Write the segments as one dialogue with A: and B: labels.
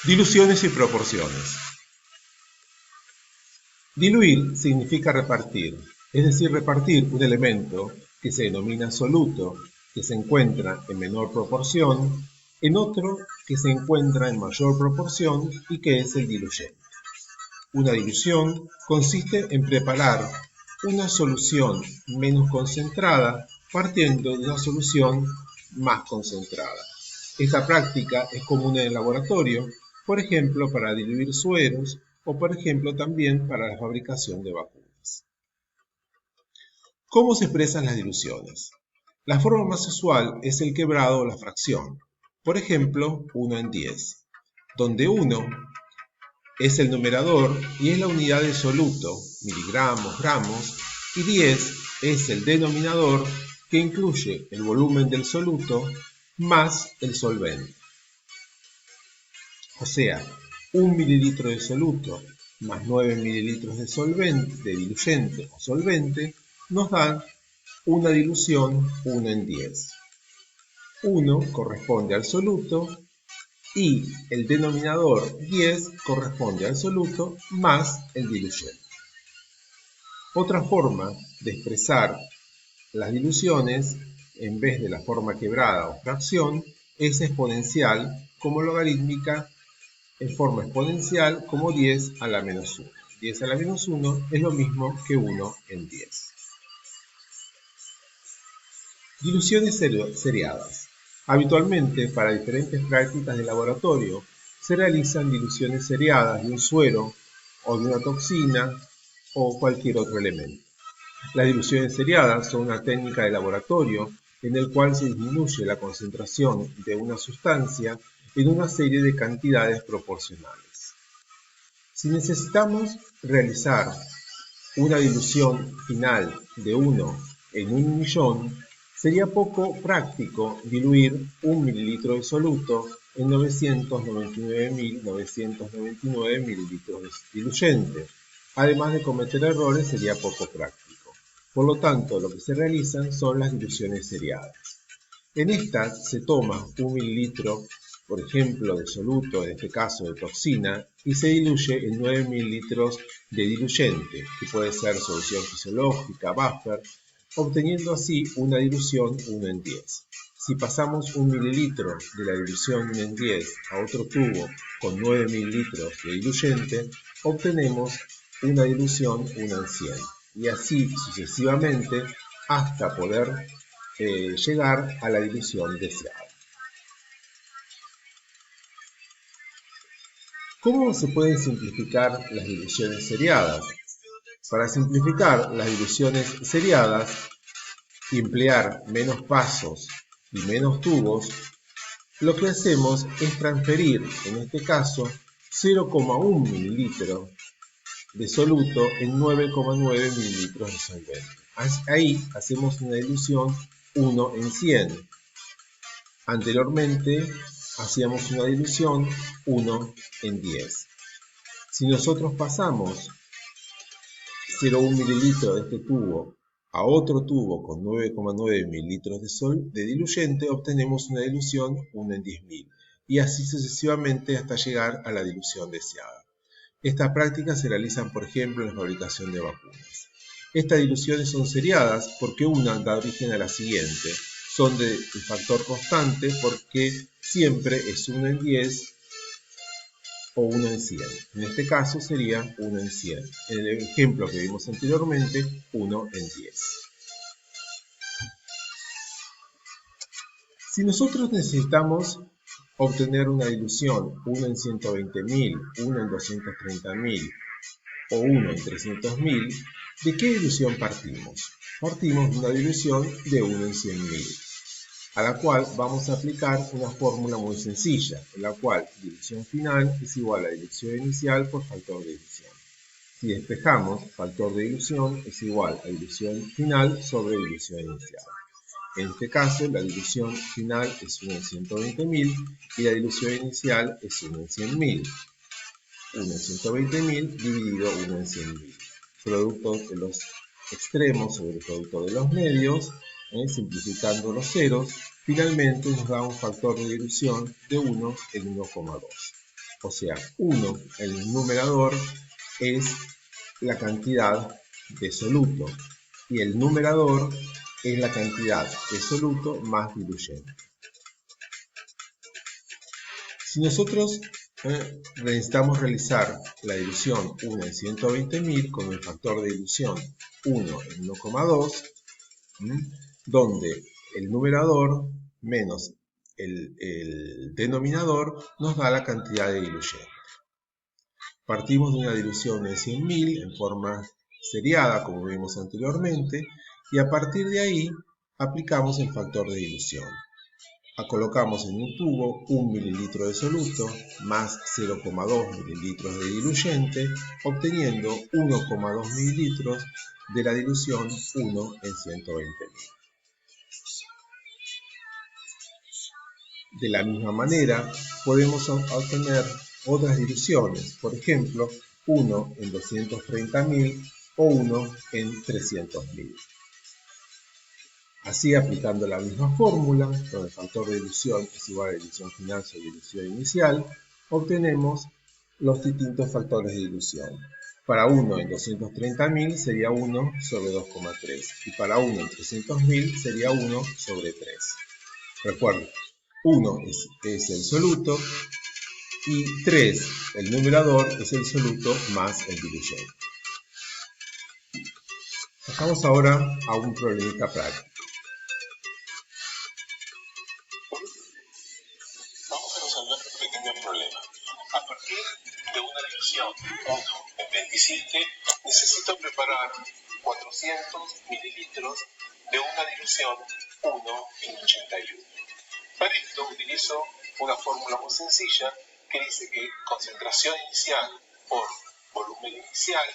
A: Diluciones y proporciones. Diluir significa repartir, es decir, repartir un elemento que se denomina soluto, que se encuentra en menor proporción, en otro que se encuentra en mayor proporción y que es el diluyente. Una dilución consiste en preparar una solución menos concentrada partiendo de una solución más concentrada. Esta práctica es común en el laboratorio, por ejemplo, para diluir sueros o, por ejemplo, también para la fabricación de vacunas. ¿Cómo se expresan las diluciones? La forma más usual es el quebrado o la fracción, por ejemplo, 1 en 10, donde 1 es el numerador y es la unidad de soluto, miligramos, gramos, y 10 es el denominador que incluye el volumen del soluto más el solvente. O sea, 1 mililitro de soluto más 9 mililitros de solvente, de diluyente o solvente, nos dan una dilución 1 en 10. 1 corresponde al soluto y el denominador 10 corresponde al soluto más el diluyente. Otra forma de expresar las diluciones, en vez de la forma quebrada o fracción, es exponencial como logarítmica en forma exponencial como 10 a la menos 1. 10 a la menos 1 es lo mismo que 1 en 10. Diluciones seriadas. Habitualmente, para diferentes prácticas de laboratorio, se realizan diluciones seriadas de un suero o de una toxina o cualquier otro elemento. Las diluciones seriadas son una técnica de laboratorio en el cual se disminuye la concentración de una sustancia en una serie de cantidades proporcionales. Si necesitamos realizar una dilución final de 1 en 1.000.000, sería poco práctico diluir 1 mililitro de soluto en 999.999 mililitros de diluyente. Además de cometer errores, sería poco práctico. Por lo tanto, lo que se realizan son las diluciones seriadas. En estas se toma 1 mililitro, por ejemplo, de soluto, en este caso de toxina, y se diluye en 9 mililitros de diluyente, que puede ser solución fisiológica, buffer, obteniendo así una dilución 1 en 10. Si pasamos 1 mililitro de la dilución 1 en 10 a otro tubo con 9 mililitros de diluyente, obtenemos una dilución 1 en 100. Y así sucesivamente hasta poder llegar a la dilución deseada. ¿Cómo se pueden simplificar las diluciones seriadas? Para simplificar las diluciones seriadas y emplear menos pasos y menos tubos, lo que hacemos es transferir, en este caso, 0,1 mililitro de soluto en 9,9 mililitros de solvente. Ahí hacemos una dilución 1 en 100. Anteriormente hacíamos una dilusión 1 en 10. Si nosotros pasamos 0,1 mililitro de este tubo a otro tubo con 9,9 mililitros de diluyente, obtenemos una dilución 1 en 10.000 y así sucesivamente hasta llegar a la dilución deseada. Estas prácticas se realizan, por ejemplo, en la fabricación de vacunas. Estas diluciones son seriadas porque una da origen a la siguiente. Son de factor constante porque siempre es 1 en 10 o 1 en 100. En este caso sería 1 en 100. En el ejemplo que vimos anteriormente, 1 en 10. Si nosotros necesitamos obtener una dilución 1 en 120.000, 1 en 230.000 o 1 en 300.000, ¿de qué dilución partimos? Partimos de una dilución de 1 en 100.000, a la cual vamos a aplicar una fórmula muy sencilla, en la cual dilución final es igual a dilución inicial por factor de dilución. Si despejamos, factor de dilución es igual a dilución final sobre dilución inicial. En este caso, la dilución final es 1 en 120.000 y la dilución inicial es 1 en 100.000. 1 en 120.000 dividido 1 en 100.000. Producto de los extremos sobre el producto de los medios, simplificando los ceros, finalmente nos da un factor de dilución de 1 en 1,2. O sea, 1 en el numerador es la cantidad de soluto y el numerador es la cantidad de soluto más diluyente. Si nosotros necesitamos realizar la dilución 1 en 120.000 con el factor de dilución 1 en 1,2, donde el numerador menos el denominador nos da la cantidad de diluyente. Partimos de una dilución en 100.000 en forma seriada, como vimos anteriormente, y a partir de ahí aplicamos el factor de dilución. Colocamos en un tubo 1 mililitro de soluto más 0,2 mililitros de diluyente, obteniendo 1,2 mililitros de la dilución 1 en 120.000. De la misma manera, podemos obtener otras diluciones, por ejemplo, 1 en 230.000 o 1 en 300.000. Así, aplicando la misma fórmula, donde el factor de dilución es igual a dilución final sobre dilución inicial, obtenemos los distintos factores de dilución. Para 1 en 230.000 sería 1 sobre 2,3 y para 1 en 300.000 sería 1 sobre 3. Recuerden, 1 es el soluto y 3, el numerador, es el soluto más el diluyente. Pasamos ahora a un problemita práctico.
B: Vamos a resolver este pequeño problema. A partir de una dilución 1 en 27, necesito preparar 400 mililitros de una dilución 1 en 81. Para esto utilizo una fórmula muy sencilla que dice que concentración inicial por volumen inicial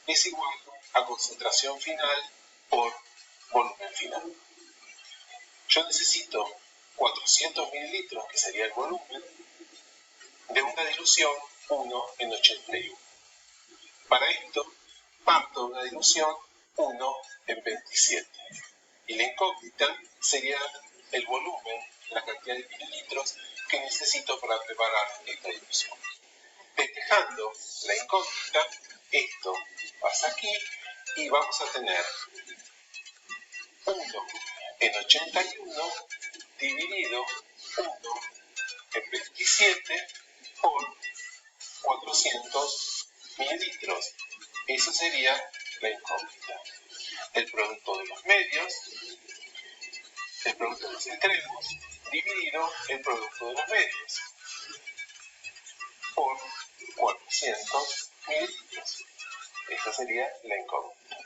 B: es igual a concentración final por volumen final. Yo necesito 400 mililitros, que sería el volumen, de una dilución 1 en 81. Para esto, parto de una dilución 1 en 27. Y la incógnita sería el volumen, la cantidad de mililitros que necesito para preparar esta dilución. Despejando la incógnita, esto pasa aquí y vamos a tener 1 en 81 dividido 1 en 27 por 400 mililitros. Eso sería la incógnita. El producto de los medios, el producto de los extremos, dividido el producto de los medios por 400 mililitros. Esta sería la incógnita.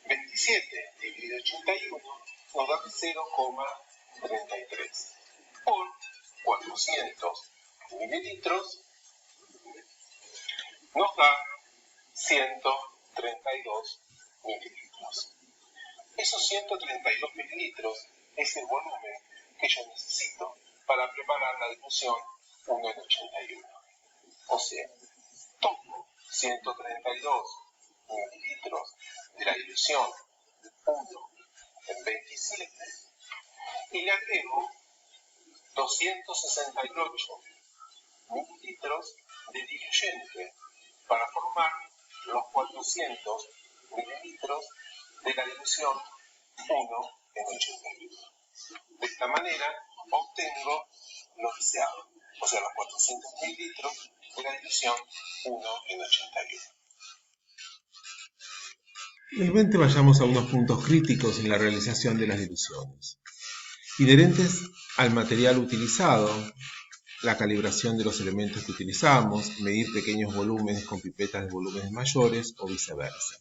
B: 27 dividido 81 nos da 0,33 por 400 mililitros nos da 132 mililitros. Esos 132 mililitros es el volumen que yo necesito para preparar la dilución 1 en 81. O sea, tomo 132 mililitros de la dilución 1 en 27 y le agrego 268 mililitros de diluyente para formar los 400 mililitros de la dilución 1 en 81. De esta manera obtengo lo deseado, o sea, los 400 mililitros de la dilución 1 en 81.
A: Finalmente vayamos a unos puntos críticos en la realización de las diluciones. Inherentes al material utilizado, la calibración de los elementos que utilizamos, medir pequeños volúmenes con pipetas de volúmenes mayores o viceversa.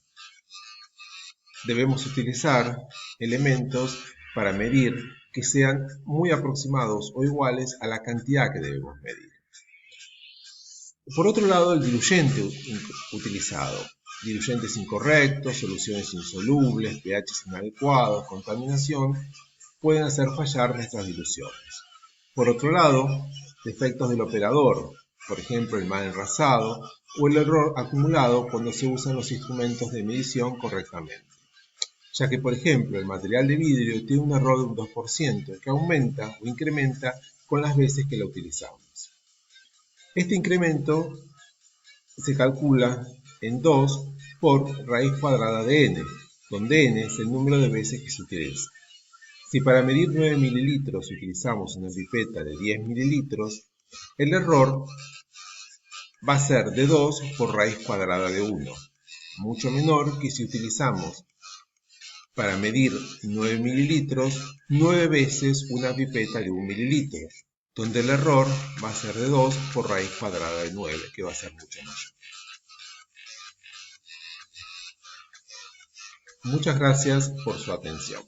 A: Debemos utilizar elementos para medir que sean muy aproximados o iguales a la cantidad que debemos medir. Por otro lado, el diluyente utilizado. Diluyentes incorrectos, soluciones insolubles, pHs inadecuados, contaminación, pueden hacer fallar nuestras diluciones. Por otro lado, defectos del operador, por ejemplo el mal enrasado o el error acumulado cuando se usan los instrumentos de medición correctamente. Ya que, por ejemplo, el material de vidrio tiene un error de un 2% que aumenta o incrementa con las veces que lo utilizamos. Este incremento se calcula en 2 por raíz cuadrada de n, donde n es el número de veces que se utiliza. Si para medir 9 mililitros utilizamos una pipeta de 10 mililitros, el error va a ser de 2 por raíz cuadrada de 1, mucho menor que si utilizamos para medir 9 mililitros 9 veces una pipeta de 1 mililitro, donde el error va a ser de 2 por raíz cuadrada de 9, que va a ser mucho mayor. Muchas gracias por su atención.